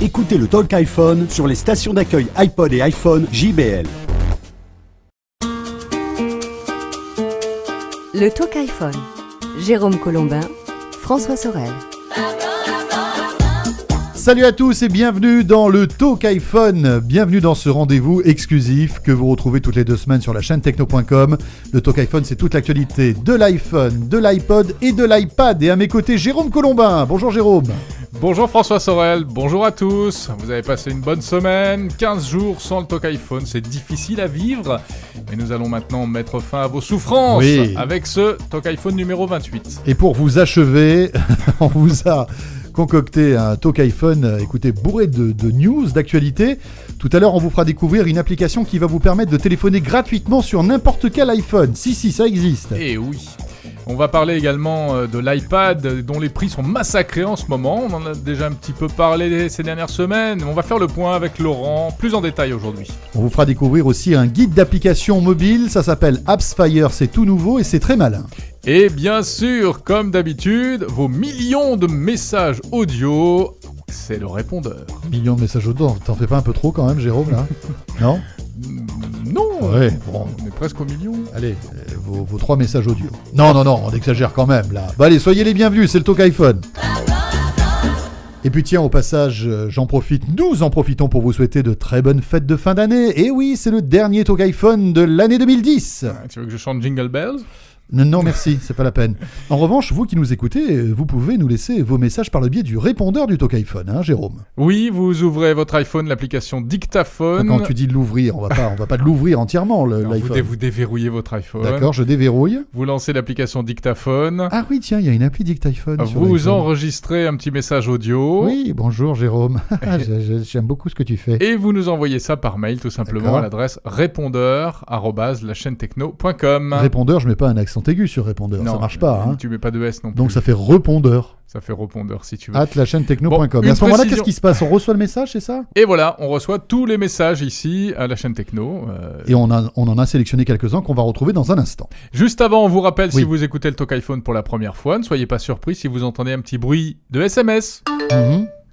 Écoutez le Talk iPhone sur les stations d'accueil iPod et iPhone JBL. Le Talk iPhone. Jérôme Colombin, François Sorel. Salut à tous et bienvenue dans le Talk iPhone. Bienvenue dans ce rendez-vous exclusif que vous retrouvez toutes les 2 semaines sur la chaîne techno.com. Le Talk iPhone, c'est toute l'actualité de l'iPhone, de l'iPod et de l'iPad. Et à mes côtés, Jérôme Colombin. Bonjour Jérôme. Bonjour François Sorel, bonjour à tous. Vous avez passé une bonne semaine, 15 jours sans le Talk iPhone, c'est difficile à vivre. Mais nous allons maintenant mettre fin à vos souffrances avec ce Talk iPhone numéro 28. Et pour vous achever, on vous a concocté un Talk iPhone, écoutez, bourré de news, d'actualité. Tout à l'heure, on vous fera découvrir une application qui va vous permettre de téléphoner gratuitement sur n'importe quel iPhone. Si, ça existe. Et oui. On va parler également de l'iPad dont les prix sont massacrés en ce moment. On en a déjà un petit peu parlé ces dernières semaines. On va faire le point avec Laurent, plus en détail aujourd'hui. On vous fera découvrir aussi un guide d'application mobile. Ça s'appelle AppsFire, c'est tout nouveau et c'est très malin. Et bien sûr, comme d'habitude, vos millions de messages audio, c'est le répondeur. Millions de messages audio, t'en fais pas un peu trop quand même, Jérôme, là? Non? Non, ouais, bon. On est presque au million. Allez, vos 3 messages audio. Non, on exagère quand même, là. Bah allez, soyez les bienvenus, c'est le Talk iPhone. Et puis tiens, au passage, nous en profitons pour vous souhaiter de très bonnes fêtes de fin d'année. Et oui, c'est le dernier Talk iPhone de l'année 2010. Tu veux que je chante Jingle Bells ? Non, merci, c'est pas la peine. En revanche, vous qui nous écoutez, vous pouvez nous laisser vos messages par le biais du répondeur du Talk iPhone, hein, Jérôme? Oui, vous ouvrez votre iPhone, l'application Dictaphone. Quand tu dis de l'ouvrir, on va pas l'ouvrir entièrement, l'iPhone. Vous déverrouillez votre iPhone. D'accord, je déverrouille. Vous lancez l'application Dictaphone. Ah oui, tiens, il y a une appli Dictaphone. Vous enregistrez un petit message audio. Oui, bonjour Jérôme. J'aime beaucoup ce que tu fais. Et vous nous envoyez ça par mail, tout simplement, à l'adresse répondeur@lachanetechno.com. Répondeur, je mets pas un accent aigu sur répondeur, non, ça marche pas. Hein. Tu mets pas de S non plus. Donc ça fait répondeur. Ça fait répondeur si tu veux. @lachanetechno.com. À ce moment-là, qu'est-ce qui se passe? On reçoit le message, c'est ça? Et voilà, on reçoit tous les messages ici à la chaîne Techno. Et on en a sélectionné quelques-uns qu'on va retrouver dans un instant. Juste avant, on vous rappelle, si vous écoutez le Talk iPhone pour la première fois, ne soyez pas surpris si vous entendez un petit bruit de SMS.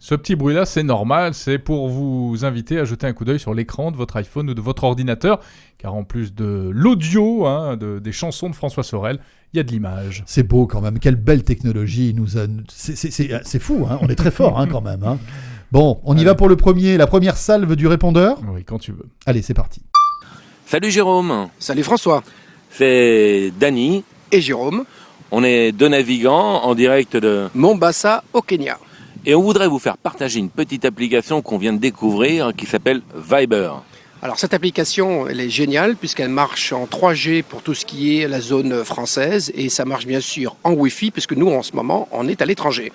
Ce petit bruit-là, c'est normal, c'est pour vous inviter à jeter un coup d'œil sur l'écran de votre iPhone ou de votre ordinateur, car en plus de l'audio, des chansons de François Sorel, il y a de l'image. C'est beau quand même, quelle belle technologie. C'est fou, hein. On est très fort quand même. Hein. Bon, on y va pour la première salve du répondeur. Oui, quand tu veux. Allez, c'est parti. Salut Jérôme. Salut François. C'est Dany. Et Jérôme. On est 2 navigants en direct de Mombasa au Kenya. Et on voudrait vous faire partager une petite application qu'on vient de découvrir qui s'appelle Viber. Alors cette application, elle est géniale puisqu'elle marche en 3G pour tout ce qui est la zone française et ça marche bien sûr en Wi-Fi puisque nous en ce moment on est à l'étranger.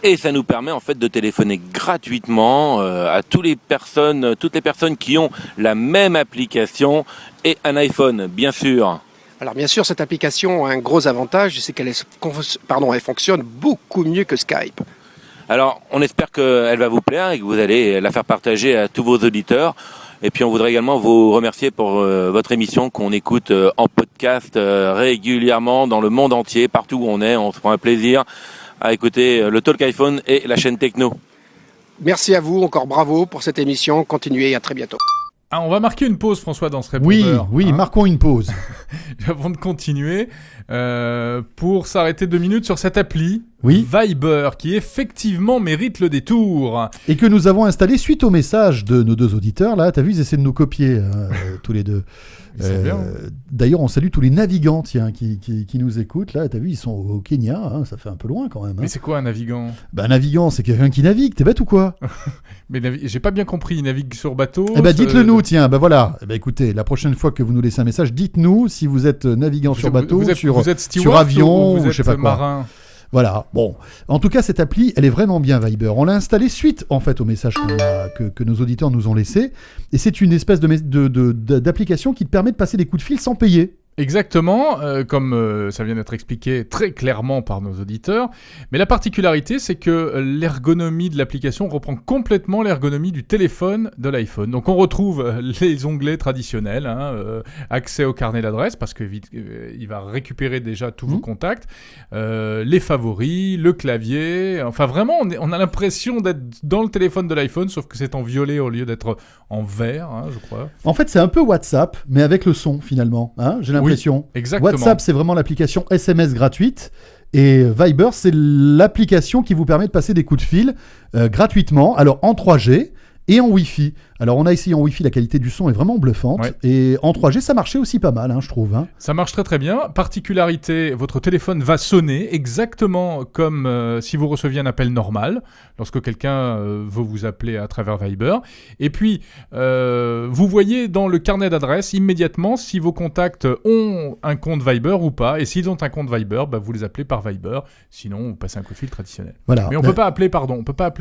Et ça nous permet en fait de téléphoner gratuitement à toutes les personnes qui ont la même application et un iPhone, bien sûr. Alors bien sûr, cette application a un gros avantage, c'est qu'elle elle fonctionne beaucoup mieux que Skype. Alors, on espère qu'elle va vous plaire et que vous allez la faire partager à tous vos auditeurs. Et puis, on voudrait également vous remercier pour votre émission qu'on écoute en podcast régulièrement dans le monde entier, partout où on est. On se prend un plaisir à écouter le Talk iPhone et la chaîne Techno. Merci à vous, encore bravo pour cette émission. Continuez, à très bientôt. On va marquer une pause, François, dans ce répondeur. Oui, marquons une pause. Avant de continuer, pour s'arrêter 2 minutes sur cette appli, Viber, qui effectivement mérite le détour. Et que nous avons installé suite au message de nos 2 auditeurs. Là, t'as vu, ils essaient de nous copier, tous les 2. C'est bien. D'ailleurs, on salue tous les navigants qui nous écoutent. Là, t'as vu, ils sont au Kenya. Hein, ça fait un peu loin quand même. Mais c'est quoi un navigant? Un navigant, c'est quelqu'un qui navigue. T'es bête ou quoi? Mais j'ai pas bien compris. Il navigue sur bateau? Dites-le nous, tiens. Voilà. Écoutez, la prochaine fois que vous nous laissez un message, dites-nous si vous êtes navigant sur bateau, vous êtes steward sur avion, ou je sais pas quoi. Marin. Voilà, bon. En tout cas, cette appli, elle est vraiment bien, Viber. On l'a installée suite, en fait, au message que nos auditeurs nous ont laissé. Et c'est une espèce d'application qui te permet de passer des coups de fil sans payer. Exactement, comme ça vient d'être expliqué très clairement par nos auditeurs. Mais la particularité, c'est que l'ergonomie de l'application reprend complètement l'ergonomie du téléphone de l'iPhone. Donc on retrouve les onglets traditionnels, accès au carnet d'adresses, parce qu'il va récupérer déjà tous vos contacts, les favoris, le clavier. Enfin vraiment, on a l'impression d'être dans le téléphone de l'iPhone, sauf que c'est en violet au lieu d'être en vert, je crois. En fait, c'est un peu WhatsApp, mais avec le son finalement. J'ai l'impression. Oui, exactement. WhatsApp, c'est vraiment l'application SMS gratuite. Et Viber, c'est l'application qui vous permet de passer des coups de fil gratuitement. Alors en 3G et en Wi-Fi. Alors on a essayé en Wi-Fi, la qualité du son est vraiment bluffante. Ouais. Et en 3G, ça marchait aussi pas mal, je trouve. Ça marche très très bien. Particularité, votre téléphone va sonner exactement comme si vous receviez un appel normal, lorsque quelqu'un veut vous appeler à travers Viber. Et puis, vous voyez dans le carnet d'adresses immédiatement si vos contacts ont un compte Viber ou pas. Et s'ils ont un compte Viber, vous les appelez par Viber. Sinon, vous passez un coup de fil traditionnel. Voilà. Mais on peut pas appeler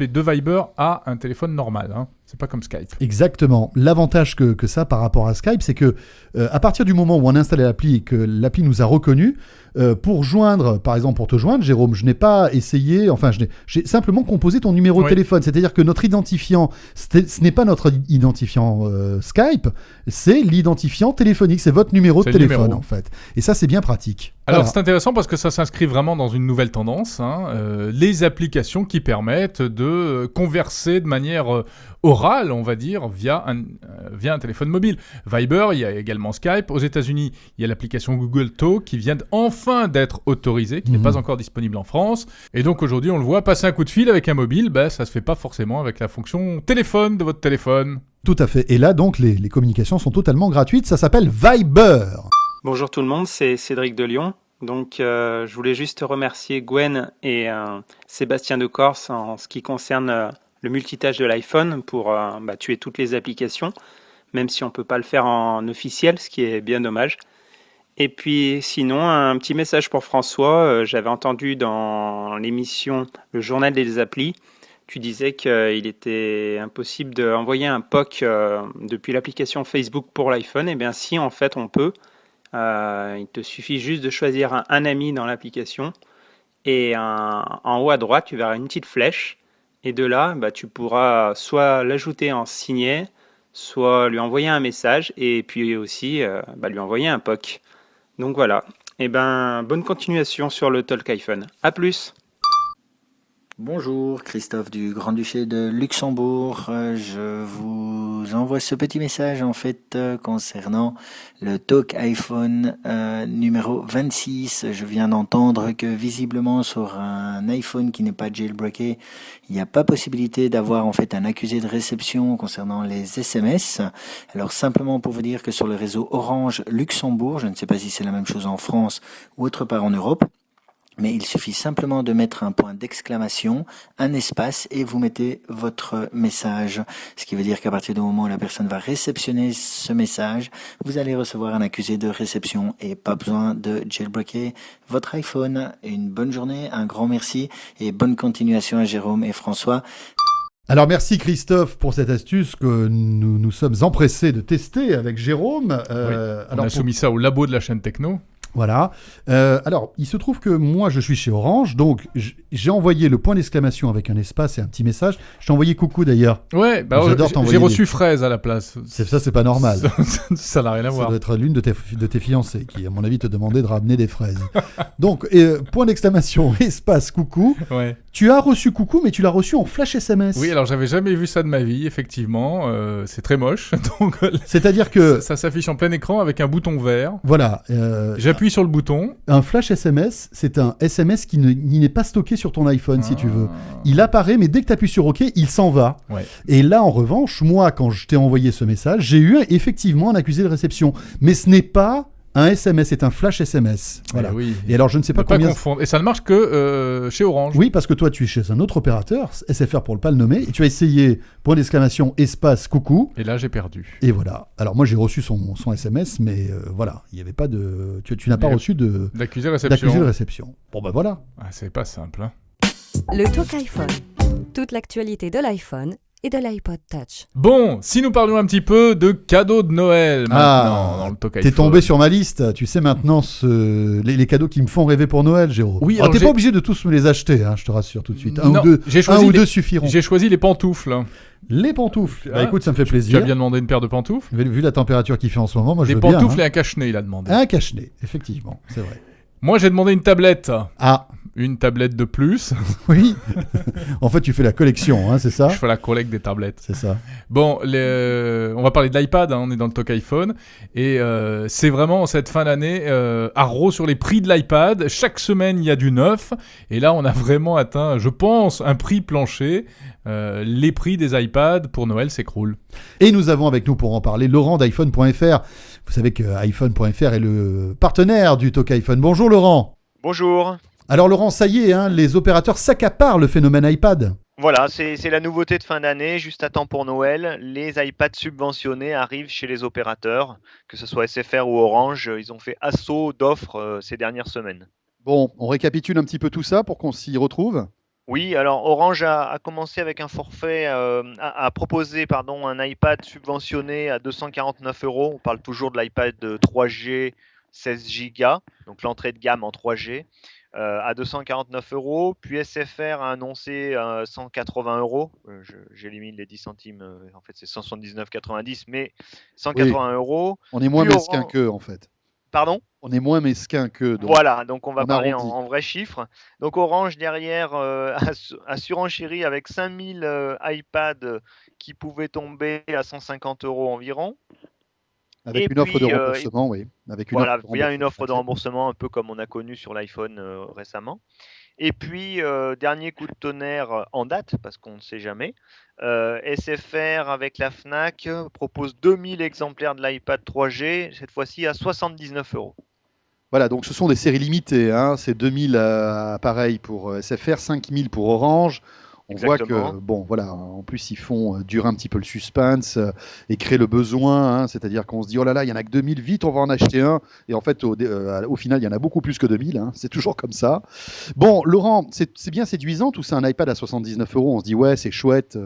de Viber à un téléphone normal. C'est pas comme Skype. Exactement. L'avantage que ça par rapport à Skype, c'est que à partir du moment où on a installé l'appli et que l'appli nous a reconnus, pour te joindre, Jérôme, je n'ai pas essayé, j'ai simplement composé ton numéro de téléphone. C'est-à-dire que notre identifiant, ce n'est pas notre identifiant Skype, c'est l'identifiant téléphonique, c'est votre numéro de téléphone en fait. Et ça, c'est bien pratique. Alors c'est intéressant parce que ça s'inscrit vraiment dans une nouvelle tendance, les applications qui permettent de converser de manière orale, on va dire, via un téléphone mobile. Viber, il y a également Skype. Aux États-Unis, il y a l'application Google Talk qui vient enfin d'être autorisée, qui n'est pas encore disponible en France. Et donc aujourd'hui, on le voit, passer un coup de fil avec un mobile, ça se fait pas forcément avec la fonction téléphone de votre téléphone. Tout à fait. Et là, donc, les communications sont totalement gratuites. Ça s'appelle Viber. Bonjour tout le monde, c'est Cédric de Lyon. Donc je voulais juste remercier Gwen et Sébastien de Corse en ce qui concerne le multitâche de l'iPhone pour tuer toutes les applications, même si on ne peut pas le faire en officiel, ce qui est bien dommage. Et puis sinon, un petit message pour François. J'avais entendu dans l'émission Le Journal des Applis, tu disais qu'il était impossible d'envoyer un POC depuis l'application Facebook pour l'iPhone. Eh bien si, en fait, on peut. Il te suffit juste de choisir un ami dans l'application et en haut à droite, tu verras une petite flèche. Et de là, tu pourras soit l'ajouter en signet, soit lui envoyer un message et puis aussi lui envoyer un POC. Donc voilà, bonne continuation sur le Talk iPhone. À plus. Bonjour, Christophe du Grand-Duché de Luxembourg. Je vous envoie ce petit message concernant le Talk iPhone numéro 26. Je viens d'entendre que visiblement sur un iPhone qui n'est pas jailbreaké, il n'y a pas possibilité d'avoir un accusé de réception concernant les SMS. Alors simplement pour vous dire que sur le réseau Orange Luxembourg, je ne sais pas si c'est la même chose en France ou autre part en Europe, mais il suffit simplement de mettre un point d'exclamation, un espace, et vous mettez votre message. Ce qui veut dire qu'à partir du moment où la personne va réceptionner ce message, vous allez recevoir un accusé de réception et pas besoin de jailbreaker votre iPhone. Une bonne journée, un grand merci et bonne continuation à Jérôme et François. Alors merci Christophe pour cette astuce que nous sommes empressés de tester avec Jérôme. On a soumis ça au labo de la chaîne Techno. Voilà. Alors, il se trouve que moi, je suis chez Orange, donc j'ai envoyé le point d'exclamation avec un espace et un petit message. Je t'ai envoyé coucou d'ailleurs. Ouais, j'ai reçu fraise à la place. C'est pas normal. Ça n'a rien à voir. Ça doit être l'une de tes fiancées qui, à mon avis, te demandait de ramener des fraises. Donc, point d'exclamation, espace, coucou. Ouais. Tu as reçu coucou, mais tu l'as reçu en flash SMS. Oui, alors j'avais jamais vu ça de ma vie, effectivement. C'est très moche. Donc, c'est-à-dire que ça s'affiche en plein écran avec un bouton vert. Voilà. J'appuie sur le bouton. Un flash SMS, c'est un SMS qui n'est pas stocké sur ton iPhone, si tu veux. Il apparaît, mais dès que tu appuies sur OK, il s'en va. Ouais. Et là, en revanche, moi, quand je t'ai envoyé ce message, j'ai eu effectivement un accusé de réception. Mais ce n'est pas un SMS, c'est un flash SMS. Voilà. Oui. Et alors, je ne sais pas combien... Pas confondre. Et ça ne marche que chez Orange. Oui, parce que toi, tu es chez un autre opérateur, SFR pour ne pas le nommer, et tu as essayé, point d'exclamation, espace, coucou. Et là, j'ai perdu. Et voilà. Alors, moi, j'ai reçu son SMS, mais voilà, il n'y avait pas de... Tu n'as pas reçu d'accusé de réception. Bon, voilà. C'est pas simple. Le Talk iPhone. Toute l'actualité de l'iPhone et de l'iPod Touch. Bon, si nous parlions un petit peu de cadeaux de Noël maintenant dans le Talk T'es iPhone. tombé sur ma liste. Tu sais maintenant les cadeaux qui me font rêver pour Noël, Jérôme. Oui, Alors, alors t'es j'ai- pas obligé de tous me les acheter, hein, je te rassure tout de suite. Non, j'ai Un choisi ou les- deux suffiront. J'ai choisi les pantoufles. Les pantoufles. Bah Ah, écoute, ça me fait Tu as plaisir. bien demandé une paire de pantoufles. Vu la température qu'il fait en ce moment, moi je Des veux bien. pantoufles hein. et un cache-nez, il a demandé. Un cache-nez, effectivement, c'est vrai. Moi, j'ai demandé une tablette. Ah, Une tablette de plus. oui. En fait, tu fais la collection, hein, c'est ça Je fais la collecte des tablettes. C'est ça. Bon, on va parler de l'iPad, hein, on est dans le Talk iPhone. Et c'est vraiment cette fin d'année, haro sur les prix de l'iPad. Chaque semaine, il y a du neuf. Et là, on a vraiment atteint, je pense, un prix plancher. Les prix des iPads pour Noël s'écroulent. Et nous avons avec nous pour en parler Laurent d'iPhone.fr. Vous savez que iPhone.fr est le partenaire du Talk iPhone. Bonjour Laurent. Bonjour. Alors Laurent, ça y est, hein, les opérateurs s'accaparent le phénomène iPad. Voilà, c'est la nouveauté de fin d'année, juste à temps pour Noël. Les iPads subventionnés arrivent chez les opérateurs, que ce soit SFR ou Orange. Ils ont fait assaut d'offres ces dernières semaines. Bon, on récapitule un petit peu tout ça pour qu'on s'y retrouve. Oui, alors Orange a commencé avec un forfait, a proposé un iPad subventionné à 249 €. On parle toujours de l'iPad 3G 16 Go, donc l'entrée de gamme en 3G. À 249 €, puis SFR a annoncé 180 €. J'élimine les 10 centimes, en fait c'est 179,90 €, mais 180 €. On est moins Puis mesquin Orange- qu'eux en fait. Pardon? On est moins mesquin qu'eux. donc Voilà, donc on va on parler arrondit. en vrais chiffres. Donc Orange derrière a surenchéri avec 5000 iPads qui pouvaient tomber à 150 € environ. Avec Et une offre de puis, remboursement, oui. Avec une Voilà, offre de via une offre de remboursement. remboursement, un peu comme on a connu sur l'iPhone récemment. Et puis, dernier coup de tonnerre en date, parce qu'on ne sait jamais, SFR avec la Fnac propose 2000 exemplaires de l'iPad 3G, cette fois-ci à 79 €. Voilà, donc ce sont des séries limitées, hein. C'est 2000 appareils pour SFR, 5000 pour Orange. On voit que, Exactement. bon, voilà, en plus ils font durer un petit peu le suspense et créer le besoin, hein. C'est-à-dire qu'on se dit, oh là là, il y en a que 2000, vite, on va en acheter un. Et en fait, au final, il y en a beaucoup plus que 2000, hein. C'est toujours comme ça. Bon, Laurent, c'est bien séduisant, tout ça, un iPad à 79 €. On se dit, ouais, c'est chouette,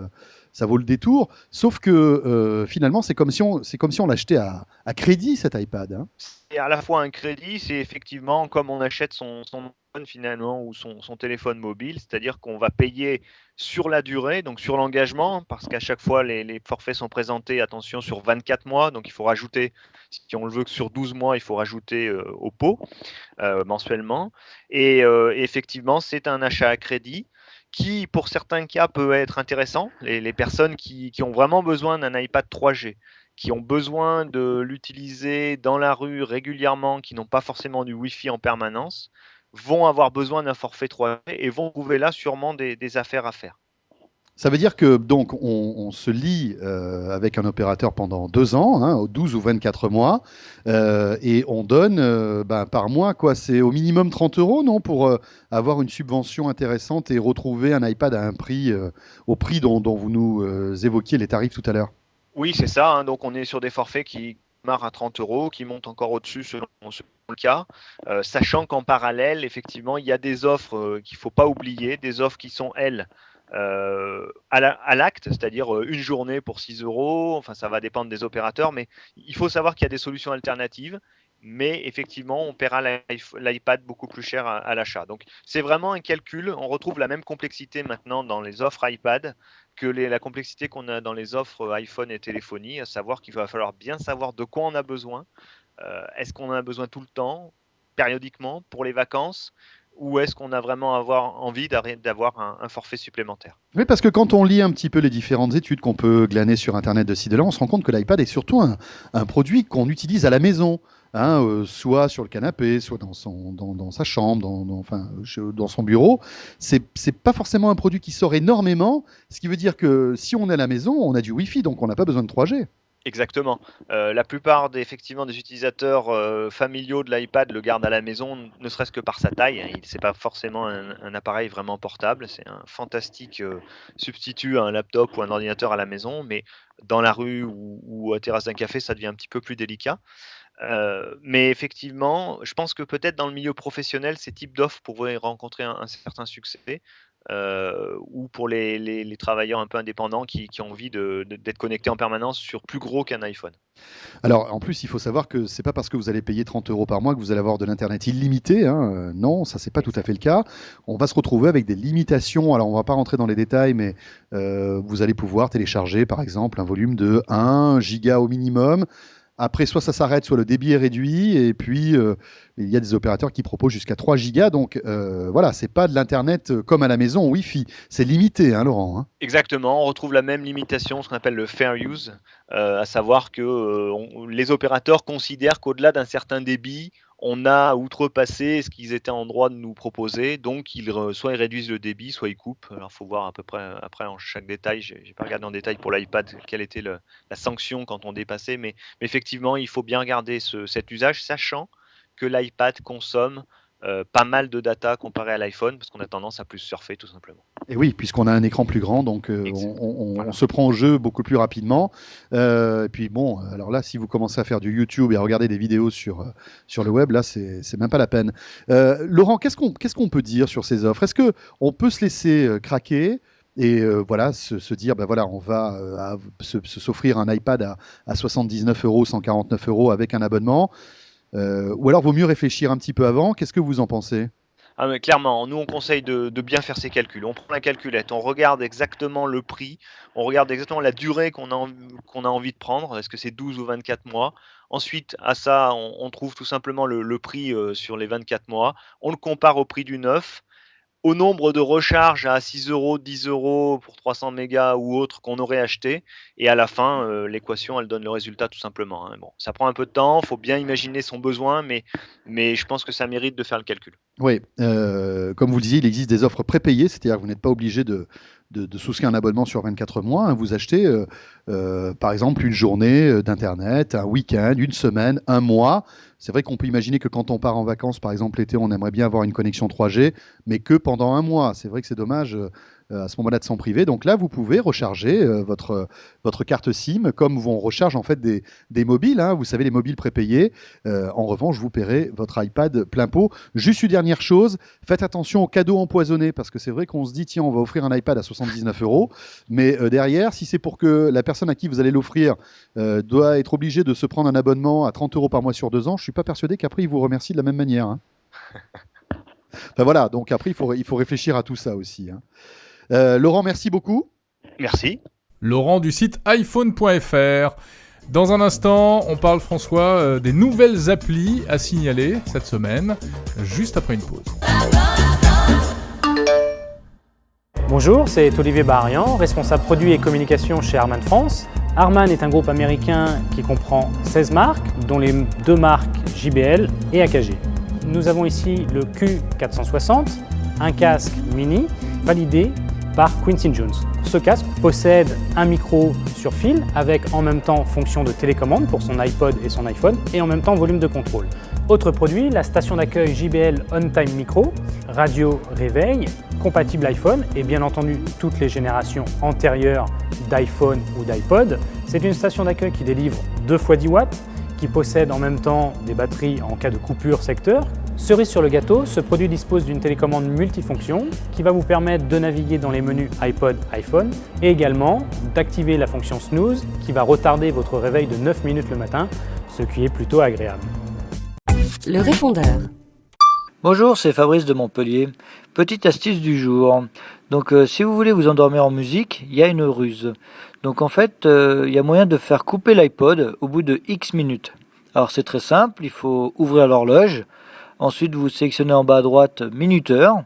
ça vaut le détour. Sauf que finalement, c'est comme si on l'achetait à crédit, cet iPad, hein. C'est à la fois un crédit, c'est effectivement comme on achète son téléphone finalement ou son téléphone mobile, c'est-à-dire qu'on va payer sur la durée, donc sur l'engagement, parce qu'à chaque fois les forfaits sont présentés, attention, sur 24 mois, donc il faut rajouter, si on le veut que sur 12 mois, il faut rajouter au pot mensuellement. Et effectivement, c'est un achat à crédit qui, pour certains cas, peut être intéressant. Les personnes qui ont vraiment besoin d'un iPad 3G, qui ont besoin de l'utiliser dans la rue régulièrement, qui n'ont pas forcément du Wi-Fi en permanence, vont avoir besoin d'un forfait 3G et vont trouver là sûrement des affaires à faire. Ça veut dire que donc on se lie avec un opérateur pendant 2 ans, hein, 12 ou 24 mois, et on donne par mois, quoi, c'est au minimum 30 €, non, pour avoir une subvention intéressante et retrouver un iPad à un prix, au prix dont vous nous évoquiez les tarifs tout à l'heure. Oui, c'est ça, hein, donc on est sur des forfaits qui démarrent à 30 €, qui montent encore au-dessus selon le cas, sachant qu'en parallèle, effectivement, il y a des offres qu'il ne faut pas oublier, des offres qui sont, elles, à l'acte, c'est-à-dire une journée pour 6 €, enfin ça va dépendre des opérateurs, mais il faut savoir qu'il y a des solutions alternatives, mais effectivement on paiera l'iPad beaucoup plus cher à l'achat. Donc c'est vraiment un calcul, on retrouve la même complexité maintenant dans les offres iPad que la complexité qu'on a dans les offres iPhone et téléphonie, à savoir qu'il va falloir bien savoir de quoi on a besoin. Est-ce qu'on en a besoin tout le temps, périodiquement, pour les vacances, ou est-ce qu'on a vraiment envie d'avoir un forfait supplémentaire? Oui, parce que quand on lit un petit peu les différentes études qu'on peut glaner sur Internet de ci de là, on se rend compte que l'iPad est surtout un produit qu'on utilise à la maison, hein, soit sur le canapé, soit dans sa chambre, dans son bureau. C'est pas forcément un produit qui sort énormément, ce qui veut dire que si on est à la maison, on a du Wi-Fi, donc on n'a pas besoin de 3G. Exactement. La plupart effectivement des utilisateurs familiaux de l'iPad le gardent à la maison, ne serait-ce que par sa taille. C'est pas forcément un appareil vraiment portable, c'est un fantastique substitut à un laptop ou un ordinateur à la maison, mais dans la rue ou à terrasse d'un café, ça devient un petit peu plus délicat. Mais effectivement, je pense que peut-être dans le milieu professionnel, ces types d'offres pourraient rencontrer un certain succès. ou pour les travailleurs un peu indépendants qui ont envie d'être connectés en permanence sur plus gros qu'un iPhone. Alors, en plus, il faut savoir que c'est pas parce que vous allez payer 30 € par mois que vous allez avoir de l'Internet illimité, hein. Non, ça, c'est pas tout à fait le cas. On va se retrouver avec des limitations. Alors, on va pas rentrer dans les détails, mais vous allez pouvoir télécharger, par exemple, un volume de 1 giga au minimum. Après, soit ça s'arrête, soit le débit est réduit. Et puis, il y a des opérateurs qui proposent jusqu'à 3 gigas. Donc, voilà, c'est pas de l'Internet comme à la maison, Wi-Fi. C'est limité, hein, Laurent, hein. Exactement, on retrouve la même limitation, ce qu'on appelle le fair use, à savoir que les opérateurs considèrent qu'au-delà d'un certain débit, on a outrepassé ce qu'ils étaient en droit de nous proposer, donc soit ils réduisent le débit, soit ils coupent. Alors il faut voir à peu près après en chaque détail, j'ai pas regardé en détail pour l'iPad quelle était la sanction quand on dépassait, mais effectivement il faut bien regarder cet usage, sachant que l'iPad consomme pas mal de data comparé à l'iPhone, parce qu'on a tendance à plus surfer tout simplement. Et oui, puisqu'on a un écran plus grand, donc on se prend au jeu beaucoup plus rapidement. Et puis bon, alors là, si vous commencez à faire du YouTube et à regarder des vidéos sur le web, là, c'est même pas la peine. Laurent, qu'est-ce qu'on peut dire sur ces offres? Est-ce qu'on peut se laisser craquer et voilà, se dire, ben voilà, on va s'offrir un iPad à 79 €, 149 € avec un abonnement, ou alors vaut mieux réfléchir un petit peu avant? Qu'est-ce que vous en pensez? Ah mais clairement, nous on conseille de bien faire ses calculs. On prend la calculette, on regarde exactement le prix, on regarde exactement la durée qu'on a envie de prendre, est-ce que c'est 12 ou 24 mois. Ensuite, à ça, on trouve tout simplement le prix sur les 24 mois, on le compare au prix du neuf, au nombre de recharges à 6 €, 10 € pour 300 mégas ou autre qu'on aurait acheté, et à la fin, l'équation, elle donne le résultat tout simplement, hein. Bon, ça prend un peu de temps, il faut bien imaginer son besoin, mais je pense que ça mérite de faire le calcul. Oui, comme vous le disiez, il existe des offres prépayées, c'est-à-dire que vous n'êtes pas obligé de souscrire un abonnement sur 24 mois, hein. Vous achetez, par exemple, une journée d'Internet, un week-end, une semaine, un mois. C'est vrai qu'on peut imaginer que quand on part en vacances, par exemple l'été, on aimerait bien avoir une connexion 3G, mais que pendant un mois. C'est vrai que c'est dommage à ce moment-là de s'en priver. Donc là, vous pouvez recharger votre carte SIM comme on recharge en fait des mobiles, hein. Vous savez, les mobiles prépayés. En revanche, vous paierez votre iPad plein pot. Juste une dernière chose, faites attention aux cadeaux empoisonnés, parce que c'est vrai qu'on se dit, tiens, on va offrir un iPad à 79 €, mais derrière, si c'est pour que la personne à qui vous allez l'offrir doit être obligée de se prendre un abonnement à 30 € par mois sur 2 ans, je suis pas persuadé qu'après, ils vous remercient de la même manière, hein. Enfin voilà, donc après, il faut réfléchir à tout ça aussi, hein. Laurent, merci beaucoup. Merci. Laurent du site iPhone.fr. Dans un instant, on parle, François, des nouvelles applis à signaler cette semaine, juste après une pause. Bonjour, c'est Olivier Baharian, responsable produit et communication chez Harman France. Harman est un groupe américain qui comprend 16 marques, dont les 2 marques JBL et AKG. Nous avons ici le Q460, un casque mini validé par Quincy Jones. Ce casque possède un micro sur fil avec en même temps fonction de télécommande pour son iPod et son iPhone et en même temps volume de contrôle. Autre produit, la station d'accueil JBL On Time Micro, radio réveil, compatible iPhone et bien entendu toutes les générations antérieures d'iPhone ou d'iPod. C'est une station d'accueil qui délivre 2 fois 10 watts, qui possède en même temps des batteries en cas de coupure secteur. Cerise sur le gâteau, ce produit dispose d'une télécommande multifonction qui va vous permettre de naviguer dans les menus iPod, iPhone et également d'activer la fonction snooze qui va retarder votre réveil de 9 minutes le matin, ce qui est plutôt agréable. Le répondeur. Bonjour, c'est Fabrice de Montpellier. Petite astuce du jour. Donc si vous voulez vous endormir en musique, il y a une ruse. Donc en fait, il y a moyen de faire couper l'iPod au bout de X minutes. Alors c'est très simple, il faut ouvrir l'horloge. Ensuite, vous sélectionnez en bas à droite minuteur.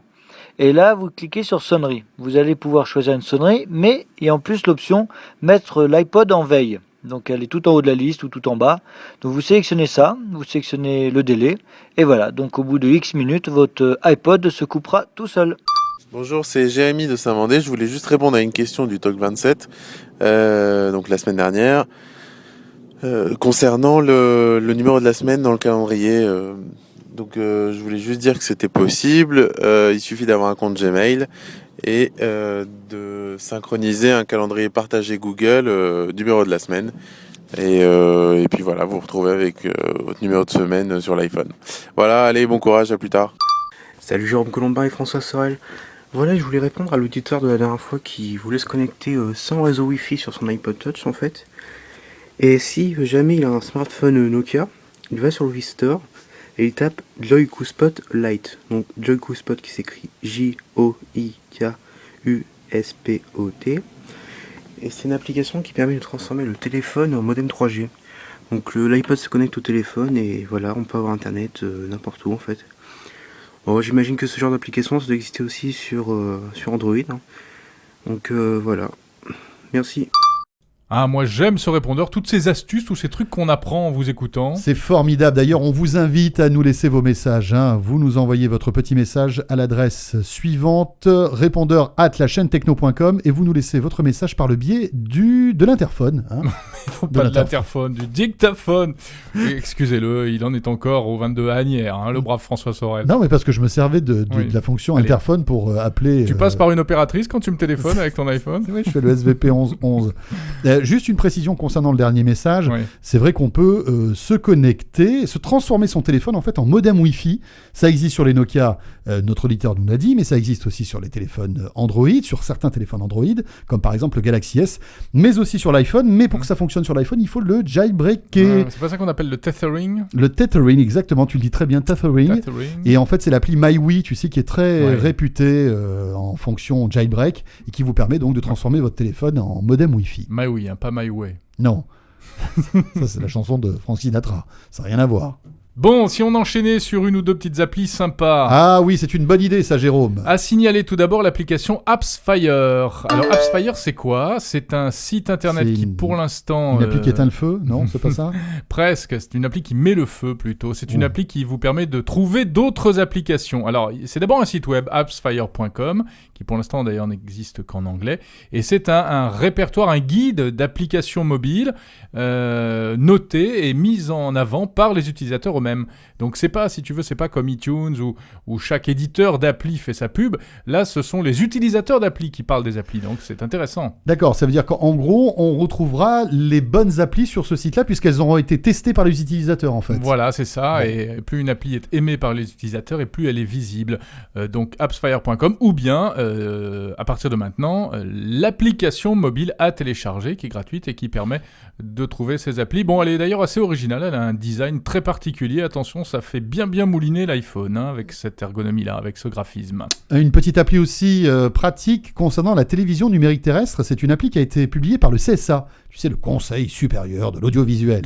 Et là, vous cliquez sur sonnerie. Vous allez pouvoir choisir une sonnerie, mais il y a en plus l'option mettre l'iPod en veille. Donc elle est tout en haut de la liste ou tout en bas. Donc vous sélectionnez ça, vous sélectionnez le délai. Et voilà, donc au bout de X minutes, votre iPod se coupera tout seul. Bonjour, c'est Jérémy de Saint-Mandé. Je voulais juste répondre à une question du Talk 27, donc la semaine dernière, concernant le numéro de la semaine dans le calendrier. Donc je voulais juste dire que c'était possible. Il suffit d'avoir un compte Gmail et de synchroniser un calendrier partagé Google du numéro de la semaine. Et puis voilà, vous vous retrouvez avec votre numéro de semaine sur l'iPhone. Voilà, allez, bon courage, à plus tard. Salut Jérôme Colombin et François Sorel. Voilà, je voulais répondre à l'auditeur de la dernière fois qui voulait se connecter sans réseau Wi-Fi sur son iPod Touch en fait. Et si jamais il a un smartphone Nokia, il va sur le Store et il tape Joy-Q-Spot Lite. Donc Joy-Q-Spot qui s'écrit J-O-I-K-U-S-P-O-T. Et c'est une application qui permet de transformer le téléphone en modem 3G. Donc l'iPod se connecte au téléphone et voilà, on peut avoir internet n'importe où en fait. Bon, j'imagine que ce genre d'application ça doit exister aussi sur Android. Hein. Donc voilà. Merci. Ah, moi j'aime ce répondeur, toutes ces astuces, tous ces trucs qu'on apprend en vous écoutant. C'est formidable. D'ailleurs, on vous invite à nous laisser vos messages. Hein. Vous nous envoyez votre petit message à l'adresse suivante, répondeur@lachaînetechno.com, et vous nous laissez votre message par le biais de l'interphone. Hein. Pas de l'interphone, du dictaphone. Excusez-le, il en est encore au 22 Agnières, hein, le brave François Sorel. Non, mais parce que je me servais de la fonction interphone pour appeler... Tu passes par une opératrice quand tu me téléphones avec ton iPhone? Oui, je fais le SVP 1111. Juste une précision concernant le dernier message. Oui. C'est vrai qu'on peut se connecter, se transformer son téléphone en fait en modem Wi-Fi. Ça existe sur les Nokia, notre auditeur nous l'a dit, mais ça existe aussi sur les téléphones Android, sur certains téléphones Android, comme par exemple le Galaxy S, mais aussi sur l'iPhone. Mais pour que ça fonctionne sur l'iPhone, il faut le jailbreaker. C'est pas ça qu'on appelle le tethering? Le tethering, exactement. Tu le dis très bien, tethering. Et en fait, c'est l'appli MyWi, tu sais, qui est très réputée en fonction jailbreak et qui vous permet donc de transformer votre téléphone en modem Wi-Fi. MyWi, hein, pas My Way. Non. Ça, c'est la chanson de Frank Sinatra. Ça n'a rien à voir. Bon, si on enchaînait sur une ou deux petites applis sympas. Ah oui, c'est une bonne idée ça, Jérôme. À signaler tout d'abord l'application AppsFire. Alors AppsFire, c'est quoi? C'est un site internet qui pour l'instant... Une appli qui éteint le feu? Non, c'est pas ça? Presque, c'est une appli qui met le feu plutôt. C'est une appli qui vous permet de trouver d'autres applications. Alors, c'est d'abord un site web, appsfire.com, qui pour l'instant d'ailleurs n'existe qu'en anglais. Et c'est un répertoire, un guide d'applications mobiles noté et mis en avant par les utilisateurs eux-mêmes. Donc c'est pas, si tu veux, c'est pas comme iTunes où chaque éditeur d'appli fait sa pub. Là, ce sont les utilisateurs d'appli qui parlent des applis, donc c'est intéressant. D'accord, ça veut dire qu'en gros, on retrouvera les bonnes applis sur ce site-là puisqu'elles auront été testées par les utilisateurs en fait. Voilà, c'est ça, et plus une appli est aimée par les utilisateurs et plus elle est visible. Donc appsfire.com ou bien, à partir de maintenant, l'application mobile à télécharger qui est gratuite et qui permet de trouver ces applis. Bon, elle est d'ailleurs assez originale, elle a un design très particulier. Attention, ça fait bien mouliner l'iPhone hein, avec cette ergonomie-là, avec ce graphisme. Une petite appli aussi pratique concernant la télévision numérique terrestre. C'est une appli qui a été publiée par le CSA. Tu sais, le Conseil supérieur de l'audiovisuel.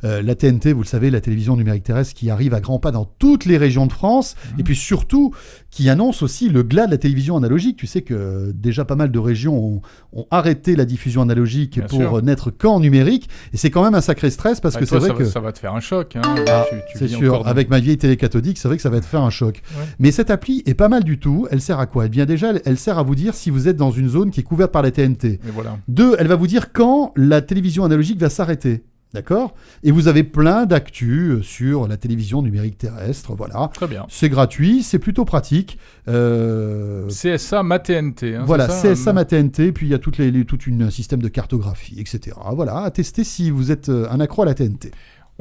La TNT, vous le savez, la télévision numérique terrestre qui arrive à grands pas dans toutes les régions de France. Et puis surtout, qui annonce aussi le glas de la télévision analogique. Tu sais que déjà pas mal de régions ont arrêté la diffusion analogique pour n'être qu'en numérique. Et c'est quand même un sacré stress parce que toi, c'est vrai que... Ça va te faire un choc. Hein. C'est sûr, avec ma vieille télé cathodique, c'est vrai que ça va te faire un choc. Ouais. Mais cette appli est pas mal du tout. Elle sert à quoi? Eh bien déjà, elle sert à vous dire si vous êtes dans une zone qui est couverte par la TNT. Et voilà. 2, elle va vous dire quand la télévision analogique va s'arrêter. D'accord? Et vous avez plein d'actu sur la télévision numérique terrestre, voilà. Très bien. C'est gratuit, c'est plutôt pratique. CSA Ma TNT. Hein, voilà, c'est ça, CSA Ma TNT, puis il y a tout un système de cartographie, etc. Voilà, à tester si vous êtes un accro à la TNT.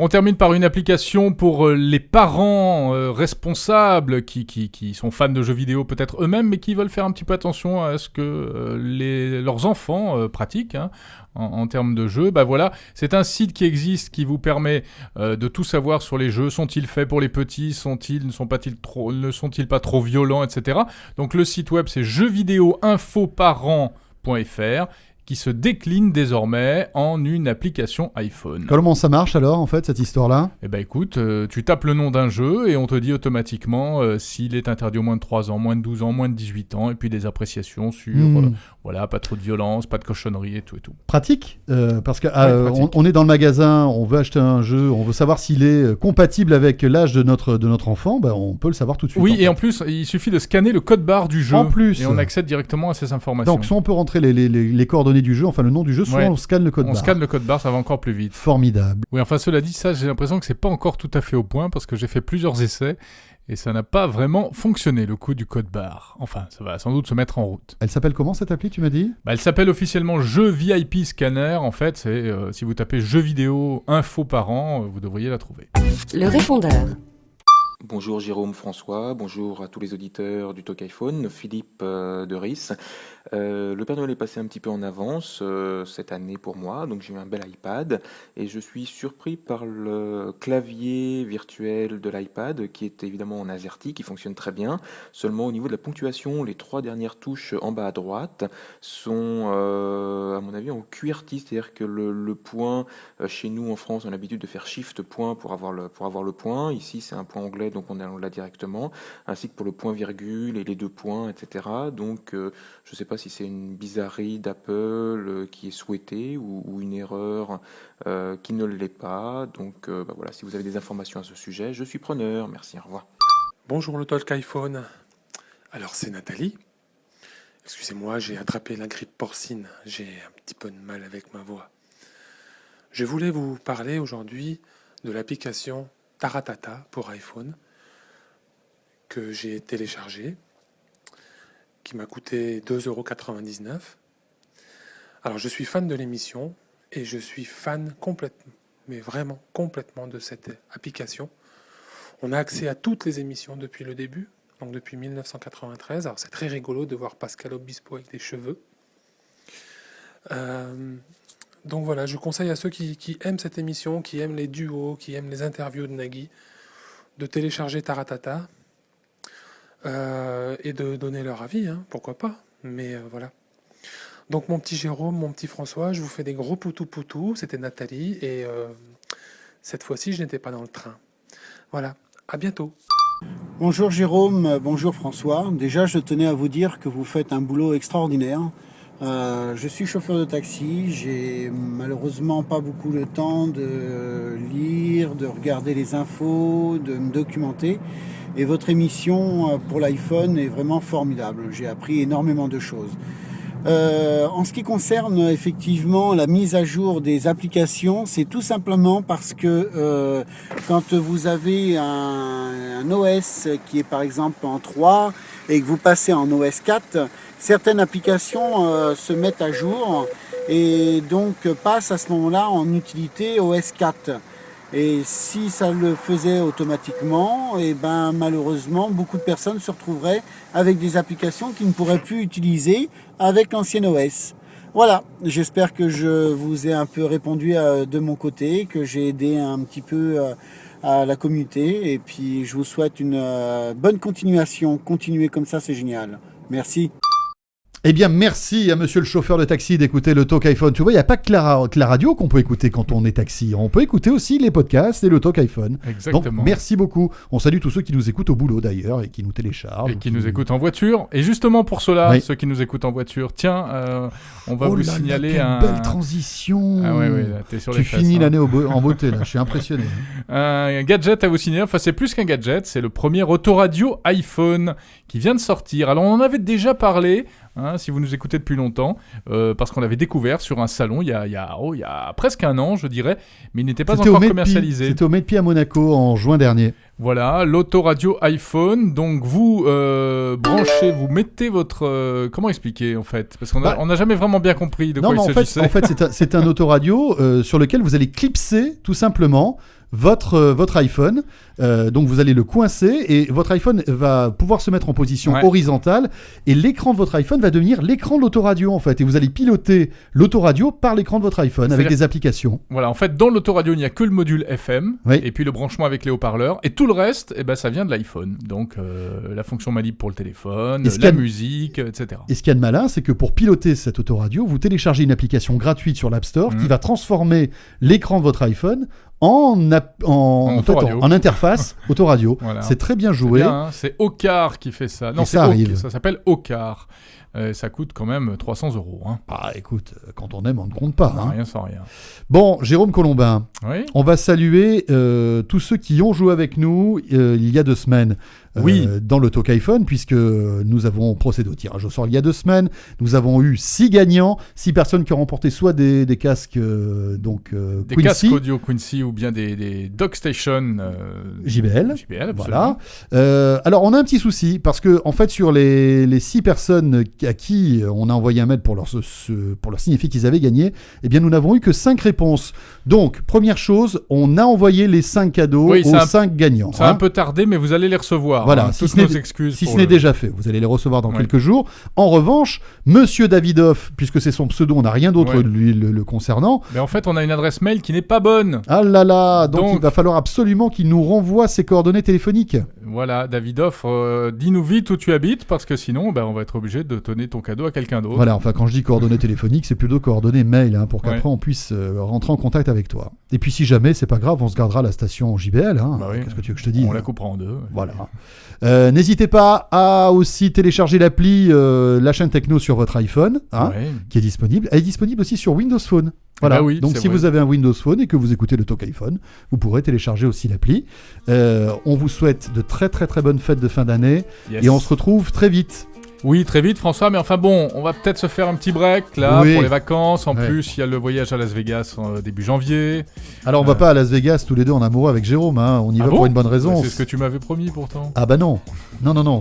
On termine par une application pour les parents responsables qui sont fans de jeux vidéo peut-être eux-mêmes, mais qui veulent faire un petit peu attention à ce que leurs enfants pratiquent hein, en termes de jeux. Bah voilà, c'est un site qui existe qui vous permet de tout savoir sur les jeux. Sont-ils faits pour les petits? Ne sont-ils pas trop violents, etc. Donc le site web c'est jeuxvidéoinfoparents.fr qui se décline désormais en une application iPhone. Comment ça marche alors, en fait, cette histoire-là? Eh ben écoute, tu tapes le nom d'un jeu et on te dit automatiquement s'il est interdit aux moins de 3 ans, moins de 12 ans, moins de 18 ans, et puis des appréciations sur, voilà, pas trop de violence, pas de cochonnerie et tout et tout. Pratique, parce que on est dans le magasin, on veut acheter un jeu, on veut savoir s'il est compatible avec l'âge de notre enfant, ben on peut le savoir tout de suite. Oui, et en plus, il suffit de scanner le code barre du jeu. En plus. Et on accède directement à ces informations. Donc soit on peut rentrer les coordonnées du jeu, enfin le nom du jeu, soit on scanne le code barre. On scanne le code barre, ça va encore plus vite. Formidable. Oui, enfin cela dit, ça j'ai l'impression que c'est pas encore tout à fait au point parce que j'ai fait plusieurs essais et ça n'a pas vraiment fonctionné le coup du code barre. Enfin, ça va sans doute se mettre en route. Elle s'appelle comment cette appli, tu m'as dit? Elle s'appelle officiellement Jeux VIP Scanner. En fait, c'est si vous tapez Jeux vidéo info par an, vous devriez la trouver. Le répondeur. Bonjour Jérôme, François, bonjour à tous les auditeurs du Talk iPhone, Philippe de Ris. Le Père Noël est passé un petit peu en avance cette année pour moi, donc j'ai eu un bel iPad et je suis surpris par le clavier virtuel de l'iPad qui est évidemment en AZERTY, qui fonctionne très bien. Seulement au niveau de la ponctuation, les 3 dernières touches en bas à droite sont à mon avis en QWERTY, c'est-à-dire que le point, chez nous en France on a l'habitude de faire Shift point pour avoir le point. Ici c'est un point anglais donc on l'a directement, ainsi que pour le point virgule et les 2 points, etc. Donc je ne sais pas si c'est une bizarrerie d'Apple qui est souhaitée ou une erreur qui ne l'est pas. Donc voilà, si vous avez des informations à ce sujet, je suis preneur. Merci, au revoir. Bonjour le Talk iPhone. Alors c'est Nathalie. Excusez-moi, j'ai attrapé la grippe porcine. J'ai un petit peu de mal avec ma voix. Je voulais vous parler aujourd'hui de l'application Taratata pour iPhone que j'ai téléchargée, qui m'a coûté 2,99 €. Alors je suis fan de l'émission et je suis fan complètement, mais vraiment complètement de cette application. On a accès à toutes les émissions depuis le début, donc depuis 1993. Alors c'est très rigolo de voir Pascal Obispo avec des cheveux. Donc voilà, je conseille à ceux qui aiment cette émission, qui aiment les duos, qui aiment les interviews de Nagui, de télécharger Taratata et de donner leur avis, hein, pourquoi pas. Mais voilà. Donc mon petit Jérôme, mon petit François, je vous fais des gros poutous. C'était Nathalie et cette fois-ci, je n'étais pas dans le train. Voilà, à bientôt. Bonjour Jérôme, bonjour François. Déjà, je tenais à vous dire que vous faites un boulot extraordinaire. Je suis chauffeur de taxi, j'ai malheureusement pas beaucoup le temps de lire, de regarder les infos, de me documenter. Et votre émission pour l'iPhone est vraiment formidable. J'ai appris énormément de choses. En ce qui concerne effectivement la mise à jour des applications, c'est tout simplement parce que quand vous avez un OS qui est par exemple en 3 et que vous passez en OS 4, certaines applications se mettent à jour et donc passent à ce moment-là en utilité OS 4. Et si ça le faisait automatiquement, et ben malheureusement, beaucoup de personnes se retrouveraient avec des applications qu'ils ne pourraient plus utiliser avec l'ancien OS. Voilà, j'espère que je vous ai un peu répondu de mon côté, que j'ai aidé un petit peu à la communauté. Et puis je vous souhaite une bonne continuation. Continuez comme ça, c'est génial. Merci. Eh bien, merci à monsieur le chauffeur de taxi d'écouter le Talk iPhone. Tu vois, il n'y a pas que la radio qu'on peut écouter quand on est taxi. On peut écouter aussi les podcasts et le Talk iPhone. Exactement. Donc, merci beaucoup. On salue tous ceux qui nous écoutent au boulot d'ailleurs et qui nous téléchargent. Et qui nous écoutent en voiture. Et justement pour ceux-là, oui. Ceux qui nous écoutent en voiture, tiens, on va vous signaler quelle belle transition. Ah ouais, là, t'es sur tu les fesses, finis hein. l'année en beauté, là. Je suis impressionné. Un gadget à vous signaler. Enfin, c'est plus qu'un gadget. C'est le premier autoradio iPhone qui vient de sortir. Alors, on en avait déjà parlé. Si vous nous écoutez depuis longtemps, parce qu'on l'avait découvert sur un salon il y a presque un an, je dirais, mais il n'était pas encore commercialisé. C'était au Medpi à Monaco en juin dernier. Voilà, l'autoradio iPhone. Donc vous branchez, vous mettez votre... comment expliquer en fait ? Parce qu'on n'a jamais vraiment bien compris de quoi il s'agissait. En fait, c'est un autoradio sur lequel vous allez clipser tout simplement votre iPhone. Donc vous allez le coincer et votre iPhone va pouvoir se mettre en position horizontale et l'écran de votre iPhone va devenir l'écran de l'autoradio en fait. Et vous allez piloter l'autoradio par l'écran de votre iPhone avec des applications. Voilà, en fait, dans l'autoradio, il n'y a que le module FM et puis le branchement avec les haut-parleurs. Et tout le reste, ça vient de l'iPhone. Donc la fonction manip pour le téléphone, la musique, etc. Et ce qu'il y a de malin, c'est que pour piloter cette autoradio, vous téléchargez une application gratuite sur l'App Store qui va transformer l'écran de votre iPhone en interface autoradio. Voilà. C'est très bien joué. C'est bien, hein, c'est Ocar qui fait ça. Non, ça s'appelle Ocar. Ça coûte quand même 300 €. Hein. Ah, écoute, quand on aime, on ne compte pas. Non, rien sans rien. Bon, Jérôme Colombin, oui, on va saluer tous ceux qui ont joué avec nous il y a 2 semaines. dans le Talk iPhone, puisque nous avons procédé au tirage au sort il y a 2 semaines. Nous avons eu 6 gagnants, 6 personnes qui ont remporté soit des casques des Quincy, casques audio Quincy ou bien des DocStation JBL. Voilà. Alors on a un petit souci parce que en fait sur les 6 personnes à qui on a envoyé un mail pour leur signifier qu'ils avaient gagné, eh bien nous n'avons eu que 5 réponses. Donc première chose, on a envoyé les 5 cadeaux aux 5 gagnants. Ça a un peu tardé, mais vous allez les recevoir. Voilà, toutes nos excuses. Si ce n'est déjà fait, vous allez les recevoir dans quelques jours. En revanche, Monsieur Davidoff, puisque c'est son pseudo, on n'a rien d'autre lui le concernant. Mais en fait, on a une adresse mail qui n'est pas bonne. Ah là là, donc il va falloir absolument qu'il nous renvoie ses coordonnées téléphoniques. Voilà, Davidoff, dis-nous vite où tu habites, parce que sinon, on va être obligé de donner ton cadeau à quelqu'un d'autre. Voilà, enfin quand je dis coordonnées téléphoniques, c'est plutôt coordonnées mail, pour qu'après on puisse rentrer en contact avec toi. Et puis si jamais, c'est pas grave, on se gardera la station JBL. Qu'est-ce que tu veux que je te dise ? On la coupera en 2. Voilà. N'hésitez pas à aussi télécharger l'appli La Chaîne Techno sur votre iPhone, qui est disponible. Elle est disponible aussi sur Windows Phone. Voilà. Donc si vous avez un Windows Phone et que vous écoutez le Talk iPhone, vous pourrez télécharger aussi l'appli. On vous souhaite de très très très bonnes fêtes de fin d'année et on se retrouve très vite. Oui, très vite, François, mais enfin bon, on va peut-être se faire un petit break là pour les vacances. En plus, il y a le voyage à Las Vegas début janvier. Alors, on va pas à Las Vegas tous les deux en amoureux avec Jérôme, on y va pour une bonne raison. C'est ce que tu m'avais promis pourtant. Ah bah non,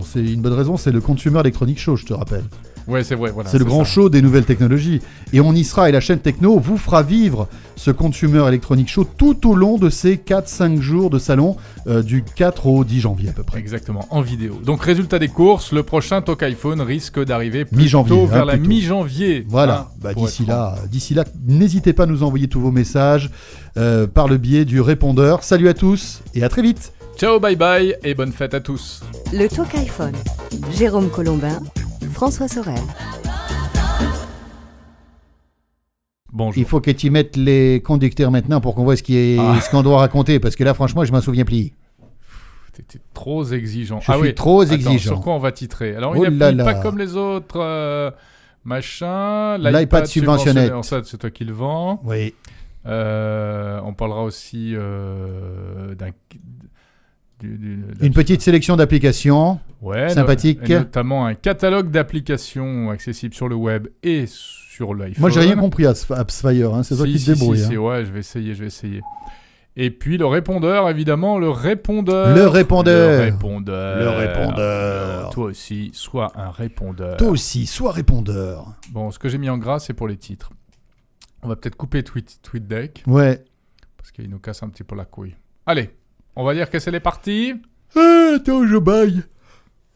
c'est une bonne raison, c'est le Consumer Electronics Show, je te rappelle. Ouais, c'est vrai, voilà. C'est le grand show des nouvelles technologies. Et on y sera, et la chaîne Techno vous fera vivre ce Consumer Electronics Show tout au long de ces 4-5 jours de salon, du 4 au 10 janvier à peu près. Exactement, en vidéo. Donc, résultat des courses, le prochain Talk iPhone risque d'arriver mi-janvier, vers la mi-janvier. Voilà, d'ici là, n'hésitez pas à nous envoyer tous vos messages par le biais du répondeur. Salut à tous et à très vite. Ciao, bye bye et bonne fête à tous. Le Talk iPhone. Jérôme Colombin, François Sorel. Bonjour. Il faut que tu mettes les conducteurs maintenant pour qu'on voit ce qu'on doit raconter, parce que là, franchement, je m'en souviens plus. T'es trop exigeant. Je suis trop exigeant. Sur quoi on va titrer ? Alors, il n'y a pas comme les autres machin. L'iPad subventionné. C'est toi qui le vends. Oui. On parlera aussi une petite sélection d'applications sympathiques. Et notamment un catalogue d'applications accessibles sur le web et sur l'iPhone. Moi, j'ai rien compris à AppsFire, c'est toi qui te débrouilles. Ouais, je vais essayer. Et puis le répondeur, évidemment, le répondeur. Toi aussi, sois un répondeur. Bon, ce que j'ai mis en gras, c'est pour les titres. On va peut-être couper TweetDeck. Ouais. Parce qu'il nous casse un petit peu la couille. Allez, on va dire que c'est les parties. Attends, je baille.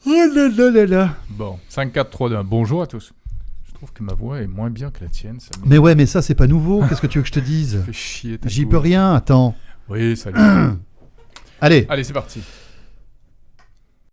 Oh là là là. Bon, 5, 4, 3, 2, 1. Bonjour à tous. Je trouve que ma voix est moins bien que la tienne. Mais ouais, mais ça, c'est pas nouveau. Qu'est-ce que tu veux que je te dise ? Fais chier. J'y peux rien, attends. Oui, salut. Allez, c'est parti.